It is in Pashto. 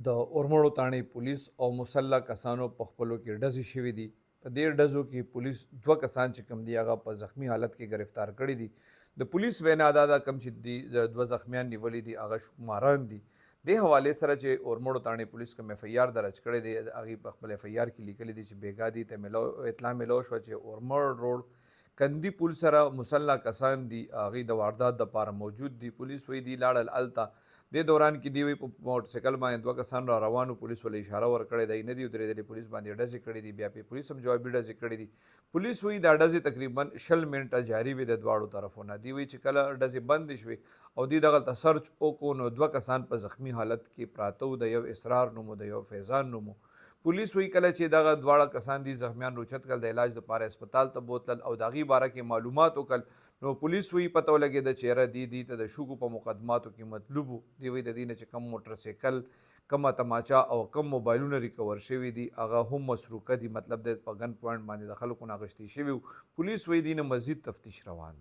د اورمړو تاڼې پولیس او مسلح کسانو په خپلو کې ډزې شوې دي. په دې ډزو کې پولیس دوه کسان چې کوم دي هغه په زخمی حالت کې گرفتار کړي دي. د پولیس وینا دا ده کوم چې دي د دوه زخمیان نیولي دي هغه شماران دي. دې حوالې سره چې اورمړو تاڼې پولیس کوم اف ای آر درج کړی دی هغې په خپل اف ای آر کې لیکلي دي چې بیګا دي ته اطلاع میلو شوه چې اورمړ روډ کندي پل سره مسلح کسان دي هغې د واردات دپاره موجود دي. پولیس وایي دي لاړل هلته دې دوران کې دی وی په موټرسایکل باندې دوه کسان را روانو. پولیس ولې اشاره ورکړې دی نه دي ودرېدلې. پولیس باندې ډزې کړې دي. بیا پې پولیس هم جوابي ډزې کړې دي. پولیس وایي دا ډزې تقریبا 20 منټه جاري وي د دواړو طرفونه. دوی وایي چې کله ډزې بندې شوې او دوی دغلته سرچ وکړو نو دوه کسان په زخمی حالت کې پراته وو. د یو اسرار نوم د یو فیضان نوم. پولیس وایي کله چې دغه دواړه کسان دي زخمیان روچت کړل د علاج لپاره هسپتال ته بوتلل او د هغې باره کې معلومات وکړل نو پولیس وایي پته ولګېده چې یاره دې ته د شګو په مقدماتو کې مطلوب وو. دوی وایي د دې نه چې کم موټرسایکل کمه تماچه او کم موبایلونه ریکور شوي دي هغه هم مسروقه دي. مطلب د په ګن پوینټ باندې د خلکو نه اخیستې شوي وو. پولیس وایي دې نه مزید تفتیش روان دی.